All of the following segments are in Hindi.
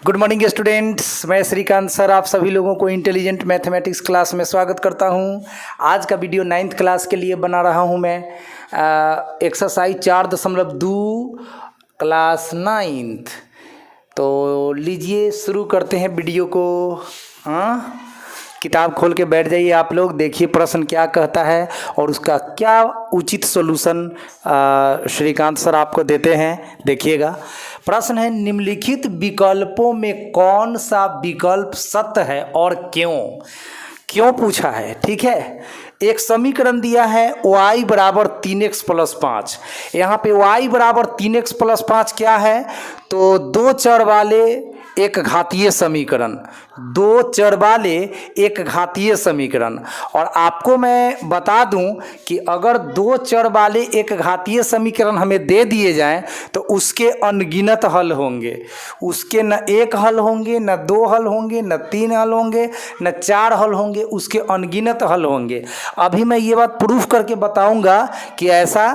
गुड मॉर्निंग स्टूडेंट्स, मैं श्रीकांत सर आप सभी लोगों को इंटेलिजेंट मैथमेटिक्स क्लास में स्वागत करता हूं। आज का वीडियो 9th क्लास के लिए बना रहा हूं मैं। Exercise 4.2 class 9th। तो लीजिए शुरू करते हैं वीडियो को। हाँ, किताब खोल के बैठ जाइए आप लोग, देखिए प्रश्न क्या कहता है और उसका क्या उचित सॉल्यूशन श्रीकांत सर आपको देते हैं। देखिएगा, प्रश्न है निम्नलिखित विकल्पों में कौन सा विकल्प सत्य है और क्यों पूछा है। ठीक है, एक समीकरण दिया है y बराबर 3x प्लस 5। यहाँ पे y बराबर 3x प्लस 5 क्या है, तो दो चर वाले एक घातीय समीकरण, दो चर वाले एक घातीय समीकरण। और आपको मैं बता दूं कि अगर दो चर वाले एक घातीय समीकरण हमें दे दिए जाएं तो उसके अनगिनत हल होंगे। उसके न एक हल होंगे, न दो हल होंगे, न तीन हल होंगे, न चार हल होंगे, उसके अनगिनत हल होंगे। अभी मैं ये बात प्रूफ करके बताऊंगा कि ऐसा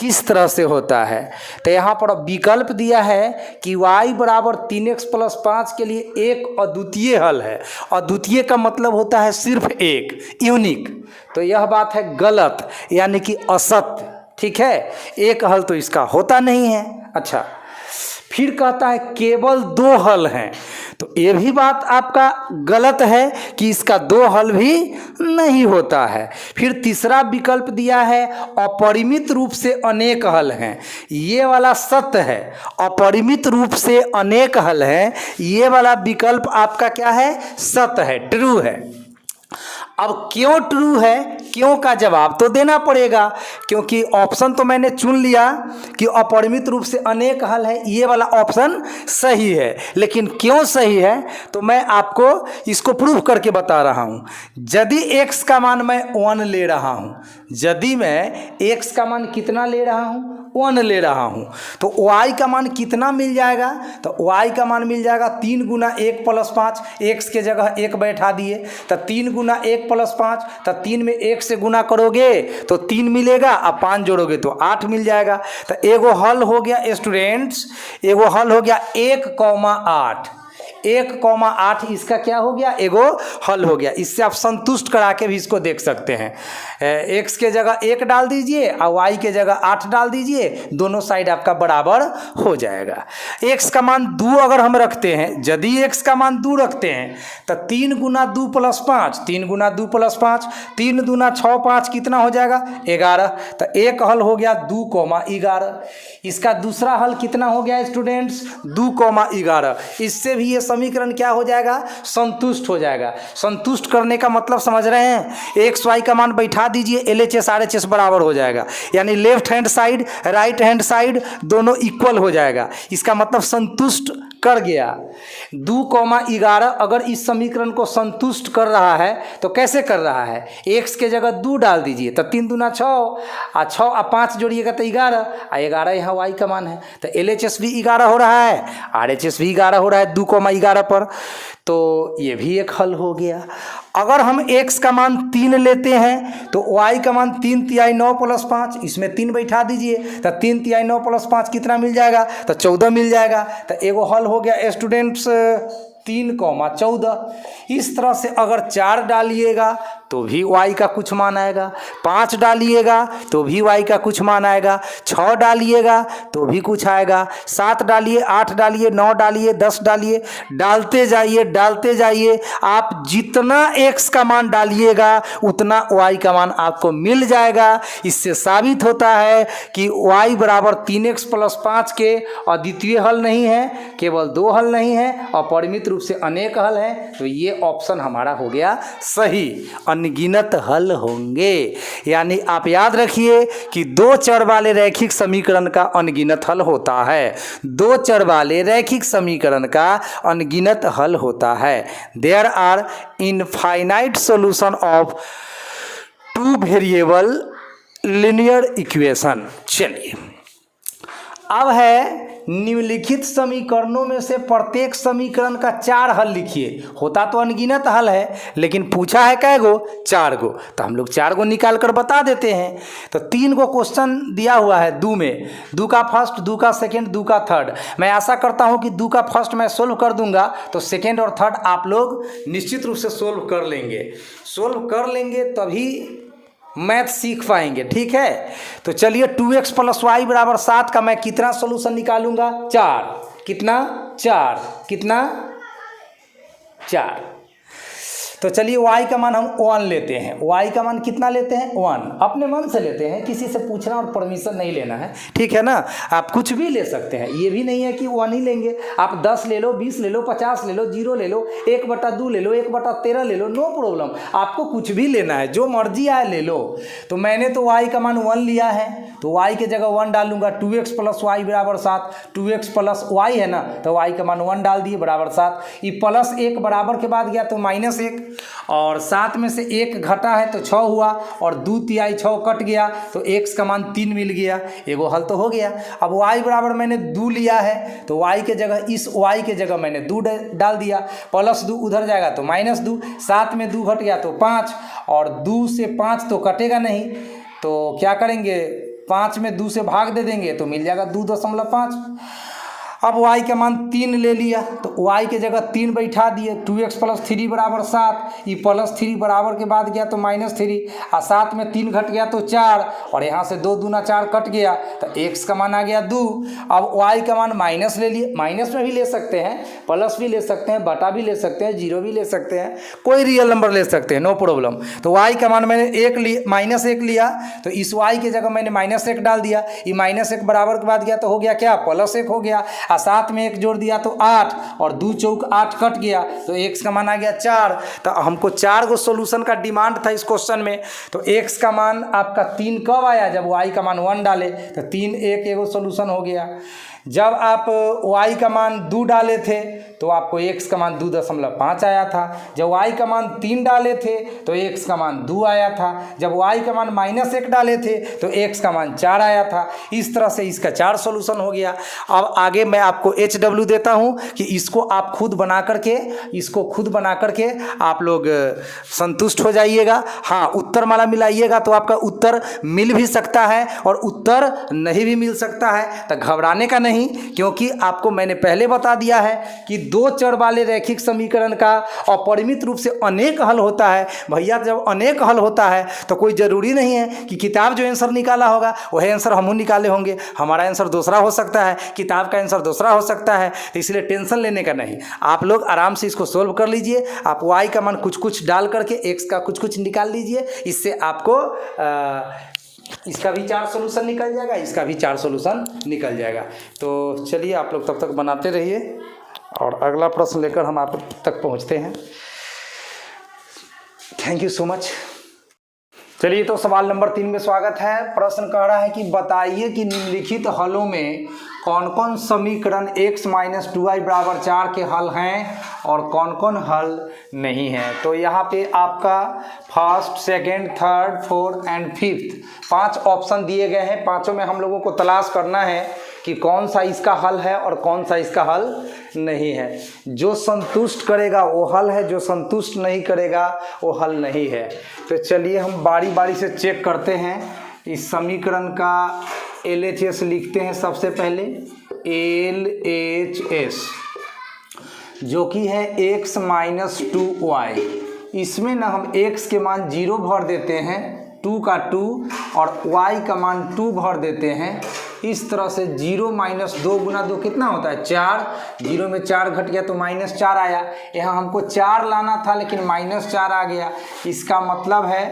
किस तरह से होता है। तो यहाँ पर विकल्प दिया है कि y बराबर 3x प्लस 5 के लिए एक अद्वितीय हल है। अद्वितीय का मतलब होता है सिर्फ एक, यूनिक। तो यह बात है गलत, यानी कि असत्य। ठीक है, एक हल तो इसका होता नहीं है। अच्छा, फिर कहता है केवल दो हल हैं, तो ये भी बात आपका गलत है कि इसका दो हल भी नहीं होता है। फिर तीसरा विकल्प दिया है अपरिमित रूप से अनेक हल हैं, ये वाला सत्य है। अपरिमित रूप से अनेक हल हैं, ये वाला विकल्प आपका क्या है, सत्य है, ट्रू है। अब क्यों ट्रू है, क्यों का जवाब तो देना पड़ेगा, क्योंकि ऑप्शन तो मैंने चुन लिया कि अपरिमित रूप से अनेक हल है, ये वाला ऑप्शन सही है। लेकिन क्यों सही है तो मैं आपको इसको प्रूफ करके बता रहा हूँ। यदि x का मान मैं 1 ले रहा हूँ, यदि मैं x का मान कितना ले रहा हूँ, 1 ले रहा हूँ, तो y का मान कितना मिल जाएगा, तो y का मान मिल जाएगा 3 गुना 1 प्लस 5। x के जगह 1 बैठा दिए तो 3 गुना 1 प्लस 5, तो 3 में 1 से गुना करोगे तो 3 मिलेगा, अब 5 जोड़ोगे तो 8 मिल जाएगा। तो एगो हल हो गया स्टूडेंट्स, एगो हल हो गया 1,8। 1,8 इसका क्या हो गया, एगो हल हो गया। इससे आप संतुष्ट करा के भी इसको देख सकते हैं। x के जगह 1 डाल दीजिए और y के जगह 8 डाल दीजिए, दोनों साइड आपका बराबर हो जाएगा। x का मान 2 अगर हम रखते हैं, यदि x का मान 2 रखते हैं तो 3 गुना 2 प्लस 5, 3 गुना 2 प्लस 5, 3 दूना 6, 5 कितना हो जाएगा, 11। तो एक हल हो गया 2,11। इसका दूसरा हल कितना हो गया स्टूडेंट्स, 2,11। इससे भी ये समीकरण क्या हो जाएगा, संतुष्ट हो जाएगा। संतुष्ट करने का मतलब समझ रहे हैं, एक्स वाई का मान बैठा दीजिए, LHS RHS बराबर हो जाएगा, यानी left hand side right hand side दोनों इक्वल हो जाएगा। इसका मतलब संतुष्ट कर गया। 2,11 अगर इस समीकरण को संतुष्ट कर रहा है तो कैसे कर रहा है, x के जगह 2 डाल दीजिए तो 3 दूना 6 और 6 और 5 जोड़िएगा तो 11 और 11 यहाँ y का मान है। तो LHS भी 11 हो रहा है, RHS भी 11 हो रहा है 2,11 पर। तो ये भी एक हल हो गया। अगर हम x का मान 3 लेते हैं तो y का मान 3 तिहाई 9 प्लस 5, इसमें 3 बैठा दीजिए तो 3 तिहाई 9 प्लस 5 कितना मिल जाएगा, तो 14 मिल जाएगा। तो एगो हल हो गया स्टूडेंट्स 3,14। इस तरह से अगर 4 डालिएगा तो भी y का कुछ मान आएगा, 5 डालिएगा तो भी y का कुछ मान आएगा, 6 डालिएगा तो भी कुछ आएगा, 7 डालिए, 8 डालिए, 9 डालिए, 10 डालिए, डालते जाइए। आप जितना x का मान डालिएगा उतना y का मान आपको मिल जाएगा। इससे साबित होता है कि y बराबर 3x प्लस 5 के अद्वितीय हल नहीं है, केवल 2 हल नहीं है, अपरिमित रूप से अनेक हल हैं। तो ये ऑप्शन हमारा हो गया सही, अनगिनत हल होंगे। यानी आप याद रखिए कि दो चर वाले रैखिक समीकरण का अनगिनत हल होता है, दो चर वाले रैखिक समीकरण का अनगिनत हल होता है। There are infinite solution of 2 variable linear equation. चलिए अब है निम्नलिखित समीकरणों में से प्रत्येक समीकरण का 4 हल लिखिए। होता तो अनगिनत हल है, लेकिन पूछा है कै गो? 4 गो। तो हम लोग 4 गो निकाल कर बता देते हैं। तो 3 गो क्वेश्चन दिया हुआ है दू में, दू का फर्स्ट, दू का सेकेंड, दू का थर्ड। मैं आशा करता हूं कि दू का फर्स्ट मैं सोल्व कर दूंगा, तो सेकेंड और थर्ड आप लोग निश्चित रूप से सोल्व कर लेंगे तभी मैथ सीख पाएंगे। ठीक है, तो चलिए 2x + y = 7 का मैं कितना सोल्यूशन निकालूंगा? 4। कितना? 4। कितना? 4। तो चलिए y का मान हम 1 लेते हैं। y का मान कितना लेते हैं? 1। अपने मन से लेते हैं, किसी से पूछना और परमिशन नहीं लेना है। ठीक है ना, आप कुछ भी ले सकते हैं, ये भी नहीं है कि 1 ही लेंगे। आप 10 ले लो, 20 ले लो, 50 ले लो, 0 ले लो, 1/2 ले लो, 1/13 ले लो, नो प्रॉब्लम। आपको कुछ भी लेना है, जो मर्जी आए ले लो। तो मैंने तो y का मान 1 लिया है, तो y की जगह 1 डालूंगा। 2x + y = 7। 2x + y है ना, तो y का मान 1 डाल दिए बराबर 7। ये +1 बराबर के बाद गया तो -1, और 7 में से 1 घटा है तो 6 हुआ, और 2 तिहाई 6 कट गया तो x का मान 3 मिल गया। एगो हल तो हो गया। अब y बराबर मैंने 2 लिया है, तो y के जगह, इस y के जगह मैंने 2 डाल दिया। +2 उधर जाएगा तो -2, 7 में 2 घट गया तो 5, और 2 से 5 तो कटेगा नहीं, तो क्या करेंगे? 5 में 2 से भाग दे देंगे तो मिल जाएगा 2.5। अब y का मान 3 ले लिया, तो y के जगह 3 बैठा दिए। 2x + 3 = 7। ये +3 बराबर के बाद गया तो -3, और 7 में 3 घट गया तो 4, और यहाँ से 2 दूना 4 कट गया, तो x का मान आ गया 2। अब y का मान माइनस ले लिए, माइनस में भी ले सकते हैं, प्लस भी ले सकते हैं, बटा भी ले सकते हैं, 0 भी ले सकते हैं, कोई रियल नंबर ले सकते हैं, नो प्रॉब्लम। तो y का मान मैंने -1 लिया, तो इस y की जगह मैंने -1 डाल दिया। ये -1 बराबर के बाद गया तो हो गया क्या? +1 हो गया, और 7 में 1 जोड़ दिया तो 8, और 2 चौक 8 कट गया, तो x का मान आ गया 4। तो हमको 4 गो सोल्यूशन का डिमांड था इस क्वेश्चन में। तो x का मान आपका 3 कब आया? जब y का मान 1 डाले, तो 3 एगो सोल्यूशन हो गया। जब आप y का मान 2 डाले थे तो आपको x का मान 2.5 आया था। जब y का मान 3 डाले थे तो x का मान 2 आया था। जब y का मान -1 डाले थे तो x का मान 4 आया था। इस तरह से इसका 4 सॉल्यूशन हो गया। अब आगे मैं आपको HW देता हूं कि इसको आप खुद बना करके आप लोग संतुष्ट हो जाइएगा। हाँ, उत्तर माला मिलाइएगा तो आपका उत्तर मिल भी सकता है और उत्तर नहीं भी मिल सकता है, तो घबराने का नहीं, क्योंकि आपको मैंने पहले बता दिया है कि 2 चर वाले रैखिक समीकरण का अपरिमित रूप से अनेक हल होता है। भैया, जब अनेक हल होता है तो कोई ज़रूरी नहीं है कि किताब जो आंसर निकाला होगा वही आंसर हम निकाले होंगे। हमारा आंसर दूसरा हो सकता है, किताब का आंसर दूसरा हो सकता है, तो इसलिए टेंशन लेने का नहीं। आप लोग आराम से इसको सोल्व कर लीजिए। आप y का मान कुछ डाल करके x का कुछ निकाल लीजिए। इससे आपको इसका भी 4 सॉल्यूशन निकल जाएगा, इसका भी 4 सॉल्यूशन निकल जाएगा। तो चलिए, आप लोग तब तक बनाते रहिए और अगला प्रश्न लेकर हम आप तक पहुंचते हैं। Thank you so much. चलिए, तो सवाल नंबर 3 में स्वागत है। प्रश्न कह रहा है कि बताइए कि निम्नलिखित हलों में कौन कौन समीकरण x - 2y = 4 के हल हैं और कौन कौन हल नहीं हैं। तो यहाँ पे आपका first, second, third, fourth and fifth 5 option दिए गए हैं। पांचों में हम लोगों को तलाश करना है कि कौन सा इसका हल है और कौन सा इसका हल नहीं है। जो संतुष्ट करेगा वो हल है, जो संतुष्ट नहीं करेगा वो हल नहीं है। तो चलिए, हम बारी बारी से चेक करते हैं। इस समीकरण का LHS लिखते हैं। सबसे पहले LHS जो कि है x - 2y। इसमें ना हम x के मान 0 भर देते हैं, 2 का 2, और y का मान 2 भर देते हैं। इस तरह से 0 - 2 × 2 कितना होता है? 4। 0 में 4 घट गया तो -4 आया। यहाँ हमको 4 लाना था लेकिन -4 आ गया। इसका मतलब है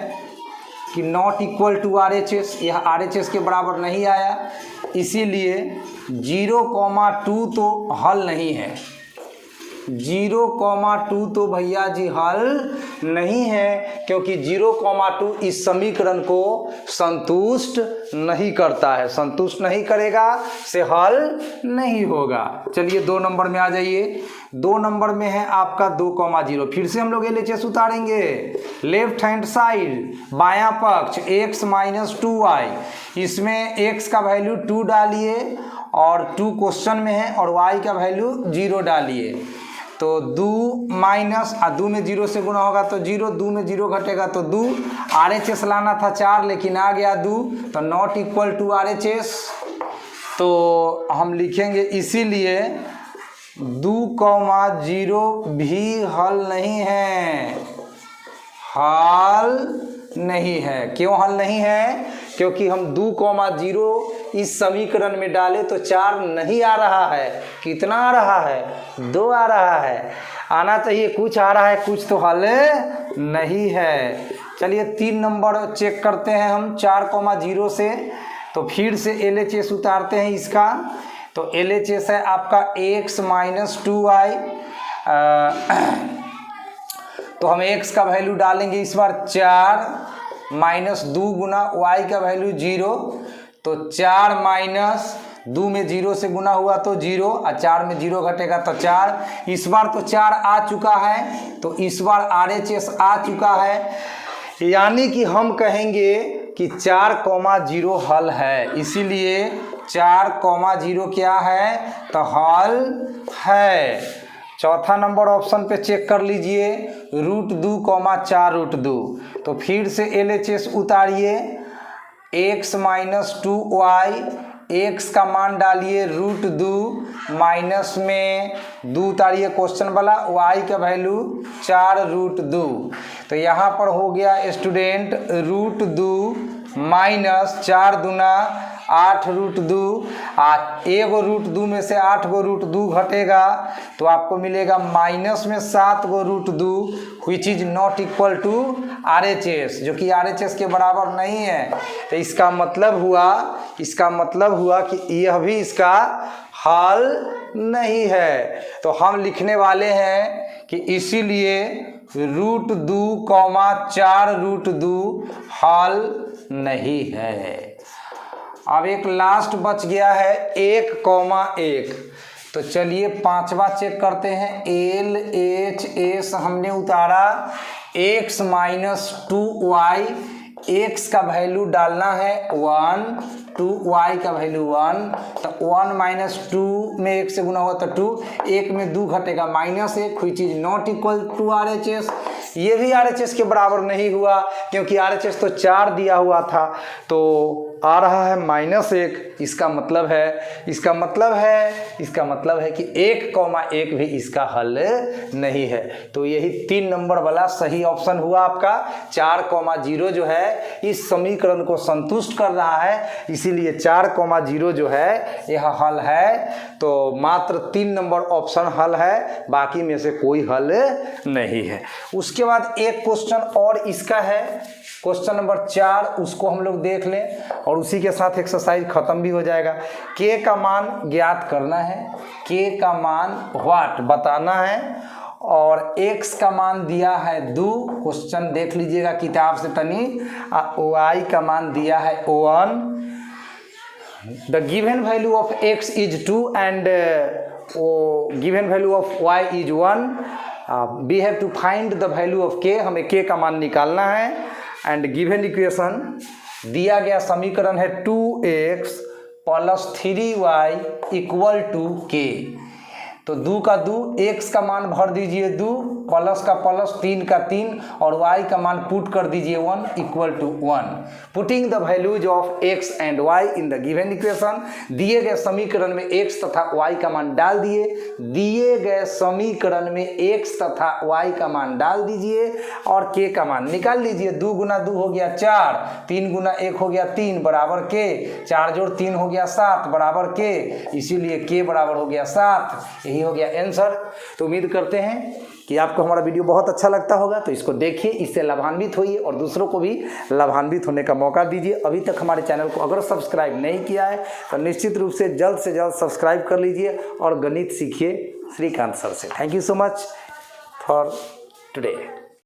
कि नॉट इक्वल टू RHS, यह RHS के बराबर नहीं आया, इसीलिए 0,2 तो हल नहीं है। 0,2 तो भैया जी हल नहीं है, क्योंकि 0,2 इस समीकरण को संतुष्ट नहीं करता है। संतुष्ट नहीं करेगा से हल नहीं होगा। चलिए, 2 नंबर में आ जाइए। 2 नंबर में है आपका 2,0। फिर से हम लोग LHS उतारेंगे। लेफ्ट हैंड साइड, बायां पक्ष, x - 2y। इसमें x का वैल्यू 2 डालिए और 2 क्वेश्चन में है और y का वैल्यू 0 डालिए। तो 2 माइनस 2 में 0 से गुना होगा तो 0, 2 में 0 घटेगा तो 2। RHS लाना था 4 लेकिन आ गया 2, तो नॉट इक्वल टू RHS। तो हम लिखेंगे इसीलिए 2,0 भी हल नहीं है, हल नहीं है। क्यों हल नहीं है? क्योंकि हम 2,0 इस समीकरण में डाले तो 4 नहीं आ रहा है। कितना आ रहा है? 2 आ रहा है। आना चाहिए, कुछ आ रहा है, कुछ तो हल नहीं है। चलिए 3 नंबर चेक करते हैं हम 4,0 से। तो फिर से LHS उतारते हैं इसका। तो LHS है आपका x माइनस 2y। तो हम x का वैल्यू डालेंगे इस बार 4 माइनस 2 गुना y का वैल्यू 0। तो 4 माइनस 2 में 0 से गुना हुआ तो 0 और 4 में 0 घटेगा तो 4। इस बार तो 4 आ चुका है, तो इस बार RHS आ चुका है। यानी कि हम कहेंगे कि 4,0 हल है। इसीलिए 4,0 क्या है? तो हल है। चौथा नंबर ऑप्शन पे चेक कर लीजिए, √2, 4√2। तो फिर से LHS उतारिए, x minus 2y, x का मान डालिए √2 माइनस में 2 उतारिए क्वेश्चन वाला, y का वैल्यू 4√2। तो यहाँ पर हो गया स्टूडेंट √2 माइनस 4 दूना 8√2। एगो √2 में से 8 गो √2 घटेगा तो आपको मिलेगा माइनस में 7 go √2 which is not equal to RHS, जो कि RHS के बराबर नहीं है। तो इसका मतलब हुआ कि यह भी इसका हल नहीं है। तो हम लिखने वाले हैं कि इसीलिए √2, 4√2 हल नहीं है। अब एक लास्ट बच गया है 1,1। तो चलिए 5वां चेक करते हैं। LHS हमने उतारा x माइनस 2y, x का वैल्यू डालना है 1, 2y का वैल्यू 1। तो 1 माइनस 2 में 1 से गुना हुआ तो 2, 1 में 2 घटेगा -1 which is not equal to RHS। ये भी RHS के बराबर नहीं हुआ क्योंकि RHS तो 4 दिया हुआ था, तो आ रहा है -1। इसका मतलब है कि 1,1 भी इसका हल नहीं है। तो यही 3 नंबर वाला सही ऑप्शन हुआ आपका। 4,0 जो है इस समीकरण को संतुष्ट कर रहा है, इसीलिए 4,0 जो है यह हल है। तो मात्र 3 नंबर ऑप्शन हल है, बाकी में से कोई हल नहीं है। उसके बाद एक क्वेश्चन और इसका है, क्वेश्चन नंबर 4, उसको हम लोग देख लें और उसी के साथ एक्सरसाइज खत्म भी हो जाएगा। k का मान ज्ञात करना है, k का मान व्हाट बताना है और x का मान दिया है 2। क्वेश्चन देख लीजिएगा किताब से तनी। y का मान दिया है 1। The given value of x is 2 and given value of y is 1। We have to find the value of k। हमें k का मान निकालना है। एंड गिवन इक्वेशन दिया गया समीकरण है 2x + 3y = k। तो 2 का 2, x का मान भर दीजिए 2, प्लस का प्लस, 3 का 3 और y का मान पुट कर दीजिए 1 = 1। Putting the values of x and y in the given equation. दिए गए समीकरण में x तथा y का मान डाल दिए, दिए गए समीकरण में x तथा y का मान डाल दीजिए और k का मान निकाल लीजिए। 2 गुना 2 हो गया 4, 3 गुना 1 हो गया 3 बराबर k, 4 जोड़ 3 हो गया 7 बराबर k, इसीलिए k बराबर हो गया 7। यही हो गया आंसर। तो उम्मीद करते हैं कि आपको हमारा वीडियो बहुत अच्छा लगता होगा। तो इसको देखिए, इससे लाभान्वित होइए और दूसरों को भी लाभान्वित होने का मौका दीजिए। अभी तक हमारे चैनल को अगर सब्सक्राइब नहीं किया है तो निश्चित रूप से जल्द सब्सक्राइब कर लीजिए और गणित सीखिए श्रीकांत सर से। Thank you so much for today.